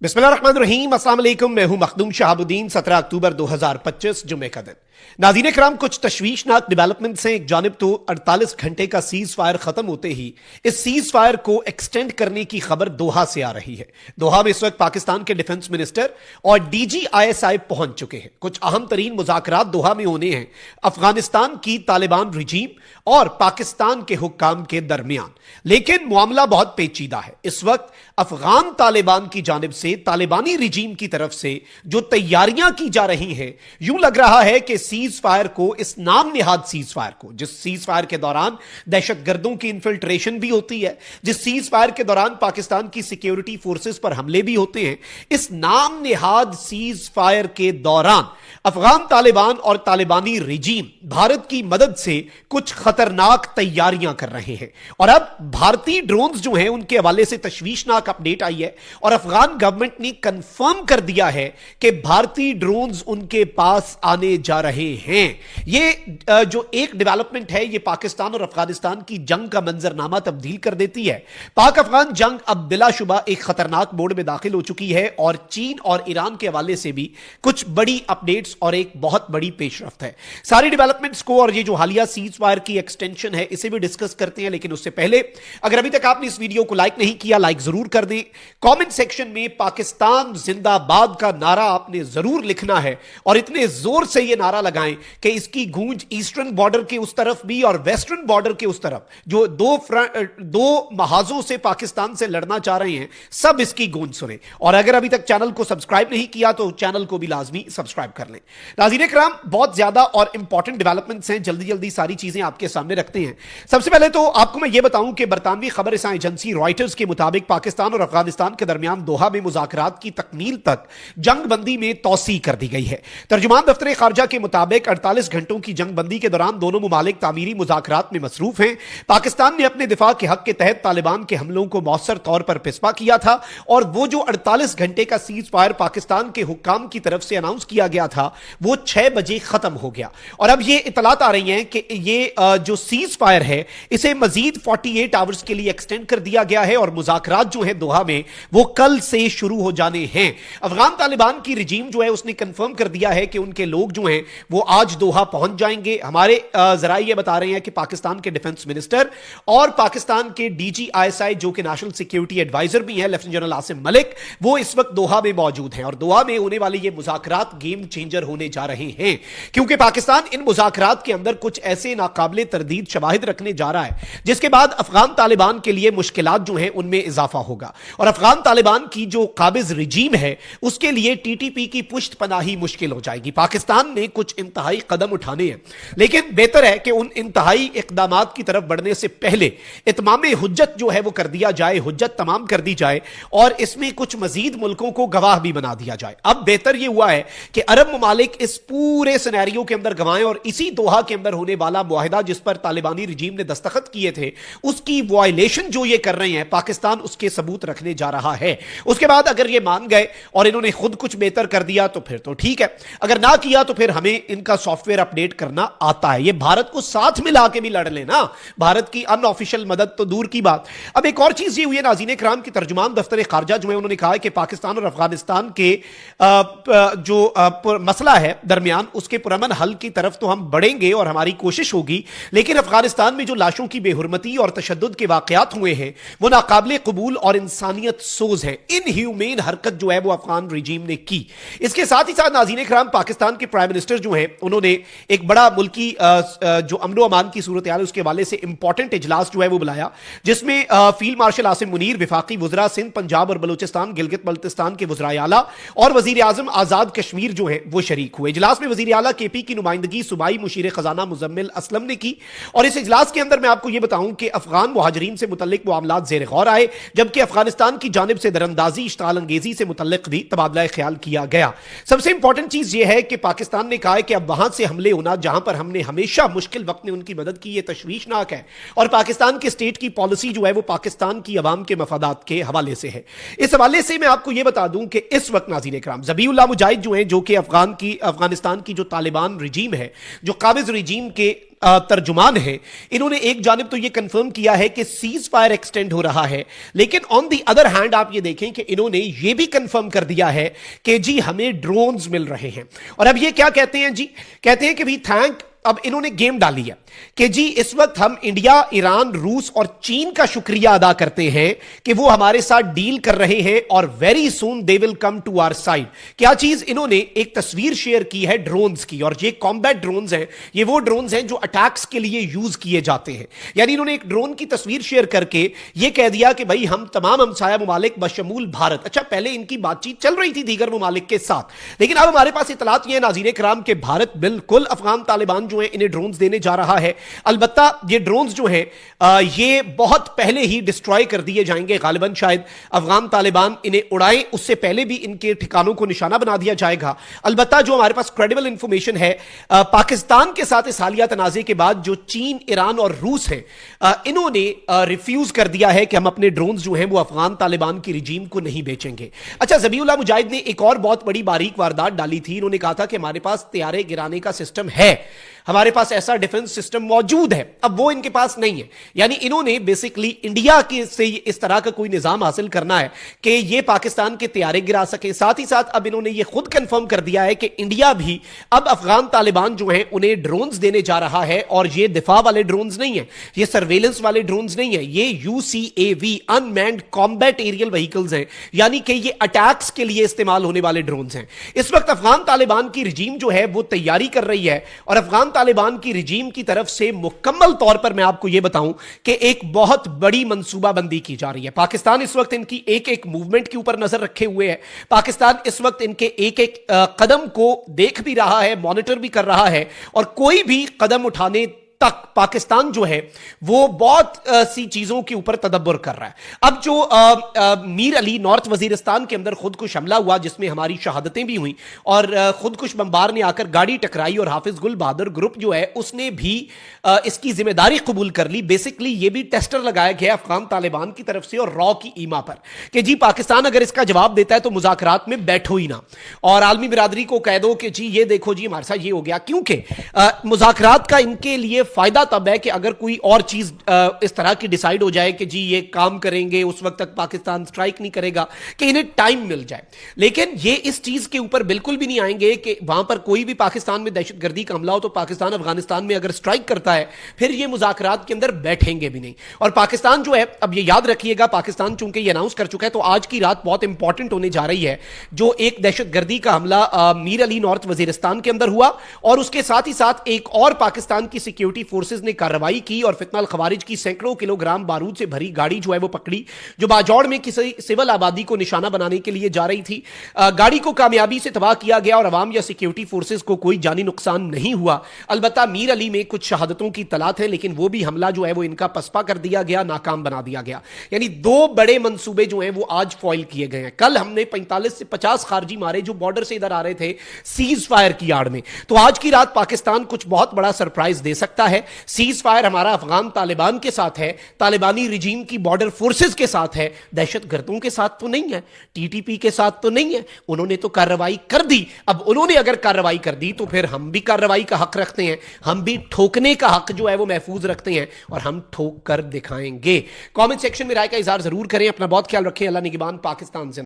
बिस्मिल्लाहिर्रहमानिर्रहीम, अस्सलाम वालेकुम। मैं हूं मखदूम शहाबुद्दीन। 17 अक्टूबर 2025 जुम्मे का दिन। नाज़रीन इकराम, कुछ तशवीशनाक डेवलपमेंट्स हैं। एक जानिब तो 48 घंटे का सीज फायर खत्म होते ही इस सीज फायर को एक्सटेंड करने की खबर दोहा से आ रही है। दोहा में इस वक्त पाकिस्तान के डिफेंस मिनिस्टर और DGISI पहुंच चुके हैं। कुछ अहम तरीन मुज़ाकरात दोहा में होने हैं अफगानिस्तान की तालिबान रिजीम और पाकिस्तान के हुक्काम के दरमियान। लेकिन मामला बहुत पेचीदा है। इस वक्त अफगान तालिबान की जानिब से तालिबानी रिजीम की तरफ से जो तैयारियां की जा रही हैं, यूं लग रहा है कि सीज फायर को, इस नाम निहाद सीज फायर को, जिस सीज फायर के दौरान दहशतगर्दों की इन्फिल्ट्रेशन भी होती है, जिस सीज फायर के दौरान पाकिस्तान की सिक्योरिटी फोर्सेस पर हमले भी होते हैं, इस नाम निहाद सीज फायर के दौरान अफगान तालिबान और तालिबानी रिजीम भारत की मदद से कुछ खतरनाक तैयारियां कर रहे हैं। और अब भारतीय ड्रोन्स जो हैं उनके हवाले से तशवीशनाक अपडेट आई है और अफगान गवर्नमेंट ने कंफर्म कर दिया है कि भारतीय ड्रोन्स उनके पास आने जा रहे हैं। ये जो एक डेवलपमेंट है, ये पाकिस्तान और अफगानिस्तान की जंग का मंजरनामा तब्दील कर देती है। पाक अफगान जंग अब बिलाशुबा एक खतरनाक मोड़ में दाखिल हो चुकी है और चीन और ईरान के हवाले से भी कुछ बड़ी अपडेट्स और एक बहुत बड़ी पेशरफ्त है। सारी डेवलपमेंट्स को और ये जो हालिया सीज फायर की एक्सटेंशन है, इसे भी डिस्कस करते हैं। लेकिन उससे पहले, अगर अभी तक आपने इस वीडियो को लाइक नहीं किया, लाइक जरूर कर दें। कमेंट सेक्शन में पाकिस्तान जिंदाबाद का नारा आपने जरूर लिखना है और इतने जोर से यह नारा लगाएं कि इसकी गूंज ईस्टर्न बॉर्डर के उस तरफ भी और वेस्टर्न बॉर्डर के उस तरफ, जो दो महाजों से पाकिस्तान से लड़ना चाह रहे हैं, सब इसकी गूंज सुने। और अगर अभी तक चैनल को सब्सक्राइब नहीं किया तो चैनल को भी लाजमी सब्सक्राइब कर लें। नाज़रीन इकराम, बहुत ज्यादा और इंपॉर्टेंट डेवलपमेंट्स हैं। जल्दी जल्दी सारी चीजें आपके सामने रखते हैं। सबसे पहले तो आपको मैं यह बताऊं कि बरतानवी खबर एजेंसी रॉयटर्स के मुताबिक पाकिस्तान और अफगानिस्तान के दरमियान दोहा में मुज़ाकरात की तकमील तक जंग बंदी में तौसी कर दी गई है। तर्जुमान दफ्तर खारजा के मुताबिक 48 घंटों की जंग बंदी के दौरान दोनों मुमालिक तामीरी मुज़ाकरात में मसरूफ हैं। पाकिस्तान ने अपने दिफा के हक के तहत तालिबान के हमलों को मौसर तौर पर पिसपा किया था और वो जो 48 घंटे का सीज फायर पाकिस्तान के हुक्काम की तरफ से अनाउंस किया गया था, वो 6 बजे खत्म हो गया। और अब ये इतलात आ रही हैं कि ये जो सीज फायर है, इसे मजीद 48 आवर्स के लिए एक्सटेंड कर दिया गया है और मुज़ाकरात जो है दोहा में, वो कल से शुरू हो जाने हैं। अफगान तालिबान की रिजीम जो है उसने कंफर्म कर दिया है कि उनके लोग जो हैं वो आज दोहा पहुंच जाएंगे। हमारे जरा ये बता रहे हैं कि पाकिस्तान के डिफेंस मिनिस्टर और पाकिस्तान के DGISI, जो कि नेशनल सिक्योरिटी एडवाइजर भी हैं, लेफ्टिनेंट जनरल आसिम मलिक, वो इस वक्त दोहा में मौजूद हैं। और दोहा में होने वाले ये मुज़ाकरात गेम चेंजर होने जा रहे हैं, क्योंकि पाकिस्तान इन मुज़ाकरात के अंदर कुछ ऐसे नाकाबिले तरदीद शवाहिद रखने जा रहा है जिसके बाद अफगान तालिबान के लिए मुश्किलात जो हैं उनमें इजाफा होगा और अफगान तालिबान की जो काबिज रिजीम है उसके लिए TTP की पुष्ट पनाही मुश्किल हो जाएगी। पाकिस्तान ने कुछ इंतहाई कदम उठाने हैं, लेकिन बेहतर है कि उन इंतहाई इकदामात की तरफ बढ़ने से पहले इत्माम हुज्जत जो है वो कर दिया जाए, हुज्जत तमाम कर दी जाए और इसमें कुछ मजीद मुल्कों को गवाह भी बना दिया जाए। अब बेहतर यह हुआ है कि अरब ममालिक इस पूरे सिनेरियो के अंदर गवाएं और इसी दोहा के अंदर होने वाला मुआहिदा जिस पर तालिबानी रिजीम ने दस्तखत किए थे, उसकी वायलेशन जो ये कर रहे हैं, पाकिस्तान उसके सबूत रखने जा रहा है। उसके बाद अगर ये मान गए और इन्होंने खुद कुछ बेहतर कर दिया तो फिर तो ठीक है, अगर ना किया तो फिर हमें इनका सॉफ्टवेयर अपडेट करना आता है। ये भारत को साथ मिला के भी लड़ लेना, भारत की अनऑफिशियल मदद तो दूर की बात। अब एक और चीज ये हुई है नाज़रीन इकराम की, तर्जुमान दफ्तर खारजा जो है उन्होंने कहा है कि पाकिस्तान और अफगानिस्तान के जो मसला है दरमियान, उसके पुरअमन हल की तरफ तो हम बढ़ेंगे और हमारी कोशिश होगी, लेकिन अफगानिस्तान में जो लाशों की बेहुरमती और तशद्दुद के वाकयात हुए हैं वो नाकाबिले कबूल और इंसानियत सोज है। इनह्यूमेन हरकत जो है वो अफगान रिजीम ने की। इसके साथ ही साथ नाज़रीन इकराम, पाकिस्तान के प्राइम मिनिस्टर जो है उन्होंने एक बड़ा मुल्की जो अमन अमान की सूरत हाल है उसके हवाले से इंपॉर्टेंट इजलास जो है वो बुलाया, जिसमें फील्ड मार्शल आसिम मुनीर, विफाकी वुज़रा सिंध, पंजाब और बलूचिस्तान, गिलगित बल्तिस्तान के वुज़राए आला और वज़ीर आज़म आज़ाद कश्मीर जो है वो शरीक हुए। इजलास में वज़ीर आला KP की नुमाइंदगी सूबाई मुशीर खजाना मुजम्मिल असलम ने की और इस इजलास के अंदर मैं आपको यह बताऊं कि अफगान मुहाजिरीन से मुतल्लिक मामलात ज़ेर गौर आए, जबकि अफगानिस्तान की जानिब से दरअंदाजी, इश्ताल अंगेजी से मुतल्लिक भी तबादला ख्याल किया गया। सबसे इंपॉर्टेंट चीज यह है कि पाकिस्तान ने कहा है कि अब वहां से हमले होना जहां पर हमने हमेशा मुश्किल वक्त में उनकी मदद की, यह तशवीशनाक है और पाकिस्तान के स्टेट की पॉलिसी जो है वो पाकिस्तान की अवाम के मफादात के हवाले से है। इस हवाले से मैं आपको यह बता दूं कि इस वक्त नाज़रीन इकराम ज़बीउल्लाह मुजाहिद जो है, जो कि अफगानिस्तान की जो तालिबान रिजीम है, जो काबिज रिजीम के तर्जुमान हैं, इन्होंने एक जानिब तो ये कंफर्म किया है कि सीज फायर एक्सटेंड हो रहा है, लेकिन ऑन दी अदर हैंड आप ये देखें कि इन्होंने ये भी कंफर्म कर दिया है कि जी हमें ड्रोन्स मिल रहे हैं। और अब ये क्या कहते हैं जी, कहते हैं कि भी अब इन्होंने गेम डाली है कि जी इस वक्त हम इंडिया, ईरान, रूस और चीन का शुक्रिया अदा करते हैं कि वो हमारे साथ डील कर रहे हैं और very soon they will come to our side. क्या चीज, इन्होंने एक तस्वीर शेयर की है ड्रोन्स की, और ये कॉम्बैट ड्रोन्स हैं, ये वो ड्रोन्स हैं जो अटैक्स के लिए यूज किए जाते हैं। यानी इन्होंने एक ड्रोन की तस्वीर शेयर करके ये कह दिया कि भाई हम तमाम हमसाया मुमालिक बशमूल भारत, अच्छा पहले इनकी बातचीत चल रही थी दीगर मुमालिक के साथ, लेकिन अब हमारे पास इतलात ये नाज़रीन कराम के भारत बिल्कुल अफगान तालिबान जो है इन्हें ड्रोन्स देने जा रहा है। अलबत्ता ये ड्रोन्स जो हैं ये बहुत पहले ही डिस्ट्रॉय कर दिए जाएंगे, गालिबन शायद अफगान तालिबान इन्हें उड़ाएं उससे पहले भी इनके ठिकानों को निशाना बना दिया जाएगा। अलबत्ता जो हमारे पास क्रेडिबल इंफॉर्मेशन है, पाकिस्तान के साथ इस हालिया तनाज़े के बाद जो चीन, ईरान और रूस हैं, इन्होंने रिफ्यूज कर दिया है कि हम अपने ड्रोन्स जो हैं वो अफगान तालिबान की रिजीम को नहीं बेचेंगे। अच्छा, ज़बीउल्लाह मुजाहिद ने एक और बहुत बड़ी बारीक वारदात डाली थी। इन्होंने कहा था कि हमारे पास तैयारे गिराने का सिस्टम है, हमारे पास ऐसा डिफेंस सिस्टम मौजूद है, अब वो इनके पास नहीं है। यानी इन्होंने बेसिकली इंडिया के से इस तरह का कोई निजाम हासिल करना है कि ये पाकिस्तान के तैयारे गिरा सके। साथ ही साथ अब इन्होंने ये खुद कंफर्म कर दिया है कि इंडिया भी अब अफगान तालिबान जो हैं उन्हें ड्रोन्स देने जा रहा है, और ये दिफा वाले ड्रोन्स नहीं है, ये सर्वेलेंस वाले ड्रोन्स नहीं है, ये UCAV unmanned combat aerial vehicles हैं, यानी कि ये अटैक्स के लिए इस्तेमाल होने वाले ड्रोन्स हैं। इस वक्त अफगान तालिबान की रिजीम जो है वो तैयारी कर रही है, और अफगान तालिबान की रिजीम की तरफ से मुकम्मल तौर पर मैं आपको यह बताऊं कि एक बहुत बड़ी मंसूबाबंदी की जा रही है। पाकिस्तान इस वक्त इनकी एक एक मूवमेंट के ऊपर नजर रखे हुए है। पाकिस्तान इस वक्त इनके एक एक कदम को देख भी रहा है, मॉनिटर भी कर रहा है, और कोई भी कदम उठाने तक पाकिस्तान जो है वो बहुत सी चीजों के ऊपर तदब्बर कर रहा है। अब जो मीर अली नॉर्थ वजीरिस्तान के अंदर खुदकुश हमला हुआ, जिसमें हमारी शहादतें भी हुई, और खुदकुश बमबार ने आकर गाड़ी टकराई, और हाफिज गुल बहादुर ग्रुप जो है उसने भी इसकी जिम्मेदारी कबूल कर ली। बेसिकली ये भी टेस्टर लगाया गया अफगान तालिबान की तरफ से और रॉ की ईमा पर कि जी पाकिस्तान अगर इसका जवाब देता है तो मुज़ाकरात में बैठो ही ना, और आलमी बिरादरी को कह दो कि जी ये देखो जी हमारे साथ ये हो गया। क्योंकि मुज़ाकरात का इनके लिए फायदा तब है कि अगर कोई और चीज इस तरह की डिसाइड हो जाए कि जी ये काम करेंगे, उस वक्त तक पाकिस्तान स्ट्राइक नहीं करेगा, कि इन्हें टाइम मिल जाए। लेकिन ये इस चीज के ऊपर बिल्कुल भी नहीं आएंगे कि वहां पर कोई भी पाकिस्तान में दहशतगर्दी का हमला हो तो पाकिस्तान अफगानिस्तान में अगर स्ट्राइक करता है फिर ये मुज़ाकरात के अंदर बैठेंगे भी नहीं। और पाकिस्तान जो है, अब ये याद रखिएगा, पाकिस्तान चूंकि ये अनाउंस कर चुका है तो आज की रात बहुत इंपॉर्टेंट होने जा रही है। जो एक दहशतगर्दी का हमला मीर अली नॉर्थ वजीरिस्तान के अंदर हुआ, और उसके साथ ही साथ एक और पाकिस्तान की सिक्योरिटी फोर्सेज ने कार्रवाई की और फितनल खवारिज की सैकड़ों किलोग्राम बारूद से भरी गाड़ी जो है वो पकड़ी, जो बाजौड़ में किसी सिविल आबादी को निशाना बनाने के लिए जा रही थी। गाड़ी को कामयाबी से तबाह किया गया और अवाम या सिक्योरिटी फोर्सेज को कोई जानी नुकसान नहीं हुआ। अलबत्ता मीर अली में कुछ शहादतों की तलात है, लेकिन वो भी हमला जो है वो इनका पसपा कर दिया गया, नाकाम बना दिया गया। यानी दो बड़े मंसूबे जो हैं वो आज फॉइल किए गए हैं। कल हमने 45 से 50 खारजी मारे जो बॉर्डर से इधर आ रहे थे सीज फायर की आड़ में, तो आज की रात पाकिस्तान कुछ बहुत बड़ा सरप्राइज दे सकता है। सीज फायर हमारा अफगान तालिबान के साथ है, तालिबानी रिजीम की बॉर्डर फोर्सेस के साथ है, दहशतगर्दों के साथ तो नहीं है, टीटीपी के साथ तो नहीं है। उन्होंने तो कार्रवाई कर दी, अब उन्होंने अगर कार्रवाई कर दी तो फिर हम भी कार्रवाई का हक रखते हैं, हम भी ठोकने का हक जो है वो महफूज रखते हैं, और हम ठोक कर दिखाएंगे। कमेंट सेक्शन में राय का इजहार जरूर करें। अपना बहुत ख्याल रखें। अल्लाह निगहबान पाकिस्तान से।